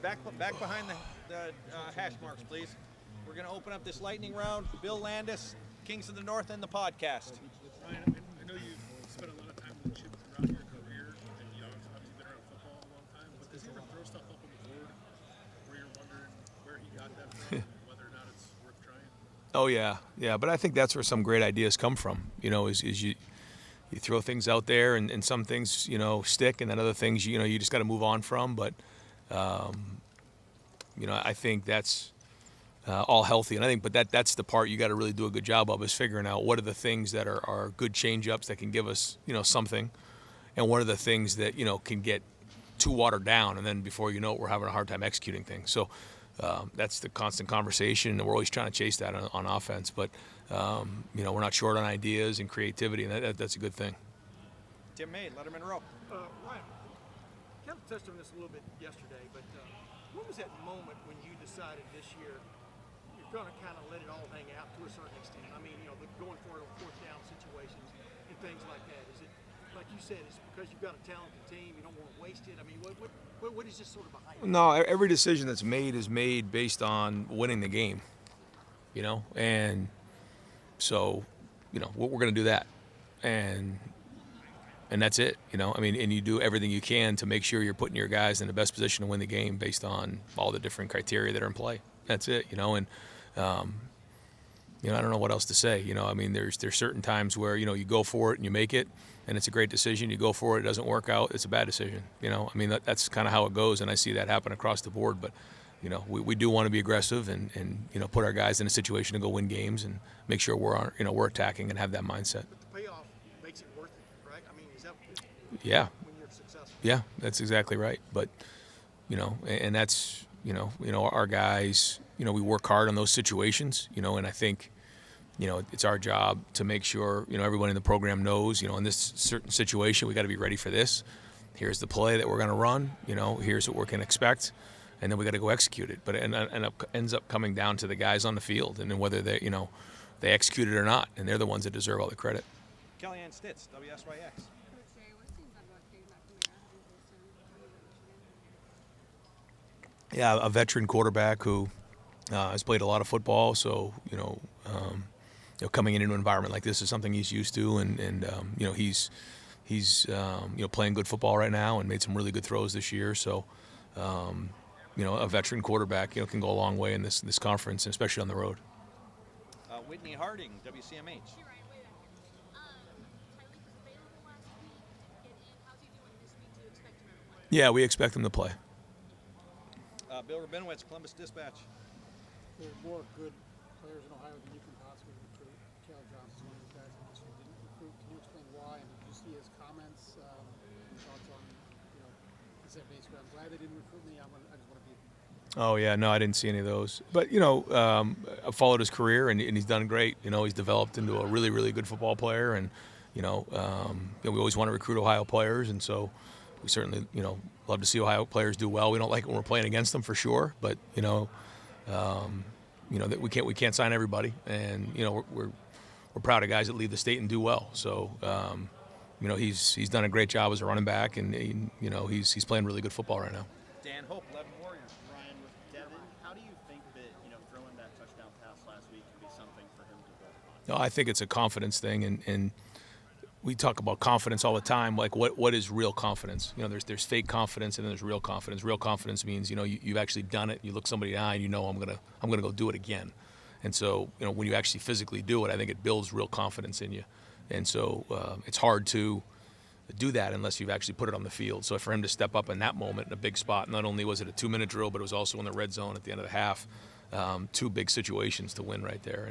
Back behind the hash marks, please. We're going to open up this lightning round. Bill Landis, Kings of the North, and the podcast. Ryan, I know you've spent a lot of time with Chip throughout your career, and you obviously been around football a long time, but does he ever throw stuff up on the board where you're wondering where he got that from, and whether or not it's worth trying? Oh, yeah. But I think that's where some great ideas come from, is you throw things out there, and some things, stick, and then other things, you just got to move on from. But, I think that's all healthy. And I think, but that's the part you got to really do a good job of, is figuring out what are the things that are good change-ups that can give us, something, and what are the things that, can get too watered down, and then before you know it, we're having a hard time executing things. So that's the constant conversation, and we're always trying to chase that on offense. But, we're not short on ideas and creativity, and that's a good thing. Tim May, Letterman Row. Ryan, kind of touched on this a little bit yesterday, but what was that moment when you decided this year you're going to kind of let it all hang out to a certain extent? I mean, the going for it on fourth down situations and things like that. Is it, like you said, it's because you've got a talented team, you don't want to waste it? I mean, what is just sort of behind it? No, every decision that's made is made based on winning the game, and so, we're going to do that. And that's it, and you do everything you can to make sure you're putting your guys in the best position to win the game based on all the different criteria that are in play. That's it, and I don't know what else to say. There's certain times where, you go for it and you make it, and it's a great decision. You go for it, it doesn't work out, it's a bad decision. That's kind of how it goes, and I see that happen across the board. But, we do want to be aggressive and put our guys in a situation to go win games and make sure we're attacking and have that mindset. But the payoff makes it worth it, right? I mean, is that yeah. when you're successful? Yeah, that's exactly right. But, and that's, our guys, we work hard on those situations, and I think, it's our job to make sure, everyone in the program knows, in this certain situation, we got to be ready for this. Here's the play that we're going to run, here's what we can expect, and then we got to go execute it. But it ends up coming down to the guys on the field, and then whether they execute it or not, and they're the ones that deserve all the credit. Kellyanne Stitz, WSYX. Yeah, a veteran quarterback who has played a lot of football, so coming into an environment like this is something he's used to, and he's playing good football right now and made some really good throws this year. So a veteran quarterback can go a long way in this conference, especially on the road. Whitney Harding, WCMH. Yeah, we expect him to play. Bill Rabinowitz, Columbus Dispatch. There are more good players in Ohio than you can possibly recruit. Caleb Johnson's one of those guys that just didn't recruit. Can you explain why? And did you see his comments, thoughts on, he said basically, I'm glad they didn't recruit me. I just want to be. Oh, yeah, no, I didn't see any of those. But, I've followed his career, and he's done great. He's developed into a really, really good football player. And, we always want to recruit Ohio players, and so we certainly, love to see Ohio players do well. We don't like it when we're playing against them for sure, but that we can't sign everybody, and we're proud of guys that leave the state and do well. So he's done a great job as a running back, and he's playing really good football right now. Dan Hope, 11 Warriors. Ryan, with Devin, how do you think that throwing that touchdown pass last week can be something for him to build upon? No, I think it's a confidence thing, and we talk about confidence all the time. Like, what is real confidence? There's fake confidence, and then there's real confidence. Real confidence means you've actually done it. You look somebody in the eye, and I'm gonna go do it again. And so when you actually physically do it, I think it builds real confidence in you. And so it's hard to do that unless you've actually put it on the field. So for him to step up in that moment in a big spot, not only was it a 2-minute drill, but it was also in the red zone at the end of the half. Two big situations to win right there.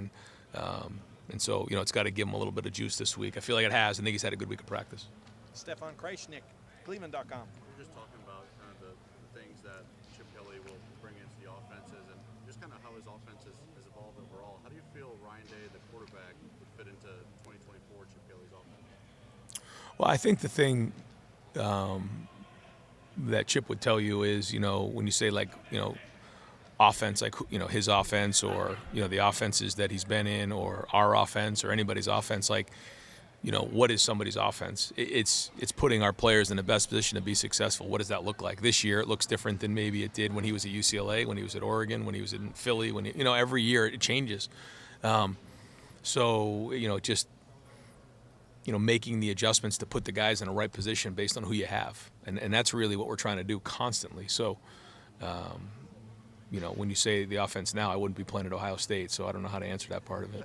And so, it's got to give him a little bit of juice this week. I feel like it has. I think he's had a good week of practice. Stefan Kreisnick, Cleveland.com. We're just talking about kind of the things that Chip Kelly will bring into the offenses and just kind of how his offense has evolved overall. How do you feel Ryan Day, the quarterback, would fit into 2024 Chip Kelly's offense? Well, I think the thing that Chip would tell you is, when you say offense, like his offense or the offenses that he's been in or our offense or anybody's offense, like what is somebody's offense? It's putting our players in the best position to be successful. What does that look like? This year it looks different than maybe it did when he was at UCLA, when he was at Oregon, when he was in Philly. Every year it changes. Just making the adjustments to put the guys in the right position based on who you have, and that's really what we're trying to do constantly. So, when you say the offense now, I wouldn't be playing at Ohio State, so I don't know how to answer that part of it.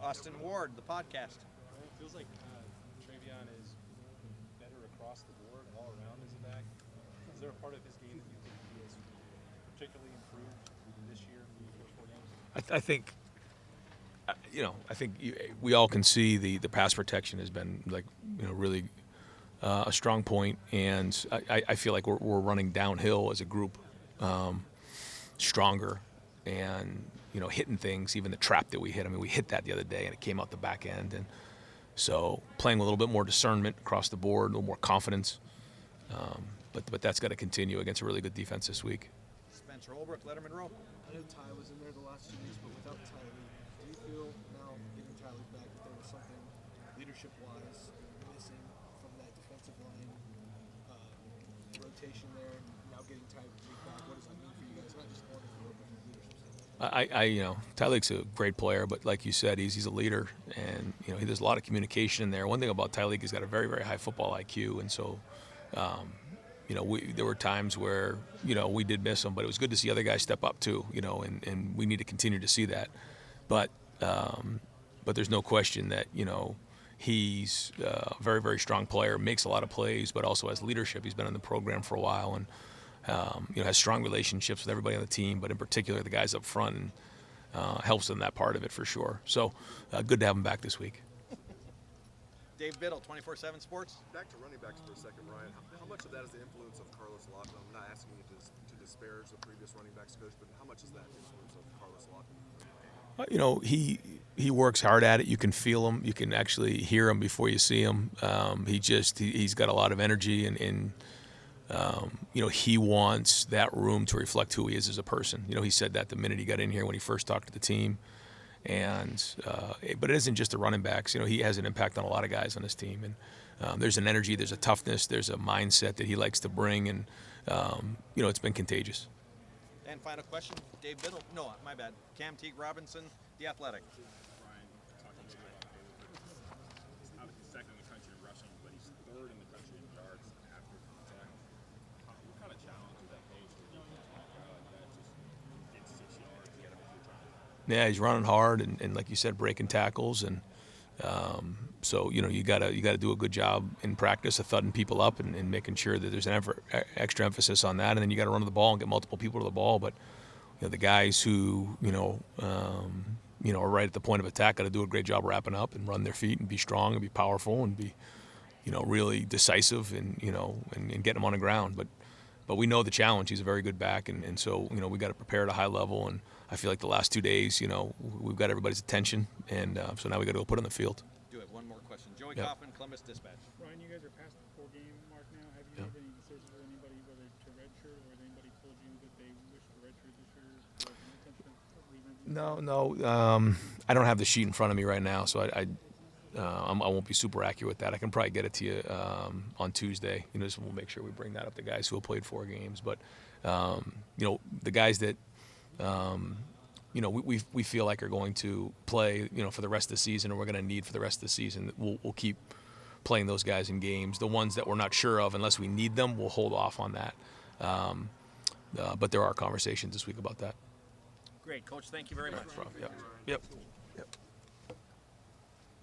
Austin Ward, the podcast. It feels like Travion is better across the board, all around as a back. Is there a part of his game that you think he has particularly improved this year in the first 4 games? I think, we all can see the pass protection has been really a strong point, and I feel like we're running downhill as a group, stronger, and hitting things. Even the trap that we hit. I mean, we hit that the other day, and it came out the back end, and so playing a little bit more discernment across the board, a little more confidence. But that's got to continue against a really good defense this week. Spencer Holbrook, Letterman Row. I know Ty was in there the last 2 weeks, but without Ty Lee, do you feel now getting Ty Lee back that there was something leadership-wise missing from that defensive line rotation there, and now getting Ty Lee back? What does that mean for you guys? Not just on the field, but from a leadership standpoint. Tyleek's a great player, but like you said, he's a leader, and there's a lot of communication in there. One thing about Tyleek, he's got a very, very high football IQ, and so there were times where we did miss him, but it was good to see other guys step up too, and we need to continue to see that. But there's no question that he's a very, very strong player, makes a lot of plays, but also has leadership. He's been in the program for a while, and has strong relationships with everybody on the team, but in particular the guys up front, and helps in that part of it for sure. So good to have him back this week. Dave Biddle, 24/7 Sports. Back to running backs for a second, Ryan. How much of that is the influence of Carlos Lawton? I'm not asking you to disparage the previous running backs coach, but how much is that influence of Carlos Lawton? He works hard at it. You can feel him. You can actually hear him before you see him. He's got a lot of energy, and he wants that room to reflect who he is as a person. He said that the minute he got in here when he first talked to the team. But it isn't just the running backs. He has an impact on a lot of guys on his team, and there's an energy, there's a toughness, there's a mindset that he likes to bring, and it's been contagious. And final question, Dave Biddle. No, my bad. Cam Teague Robinson, The Athletic. Brian, talking a little bit about He's obviously second in the country in rushing, but he's third in the country in yards after contact. What kind of challenge is that pose for you? A guy like that just get 6 yards, get him a few times? Yeah, he's running hard, and like you said, breaking tackles, and so you gotta do a good job in practice of thudding people up and making sure that there's an extra emphasis on that, and then you got to run to the ball and get multiple people to the ball. But the guys who are right at the point of attack got to do a great job wrapping up and run their feet and be strong and be powerful and be really decisive and getting them on the ground. But we know the challenge. He's a very good back, and so we got to prepare at a high level. And I feel like the last 2 days, we've got everybody's attention, and so now we got to go put it on the field. Do it. One more question. Joey Yep. Kaufman, Columbus Dispatch. Ryan, you guys are past the 4-game mark now. Have you made any decisions with anybody, whether to redshirt or has anybody told you that they wish to redshirt this year for an intention of leaving? No. I don't have the sheet in front of me right now, so I won't be super accurate with that. I can probably get it to you on Tuesday. So we'll make sure we bring that up. The guys who have played 4 games, but the guys that we feel like are going to play for the rest of the season, and we're going to need for the rest of the season. We'll keep playing those guys in games. The ones that we're not sure of, unless we need them, we'll hold off on that. But there are conversations this week about that. Great, Coach. Thank you very much. Yep.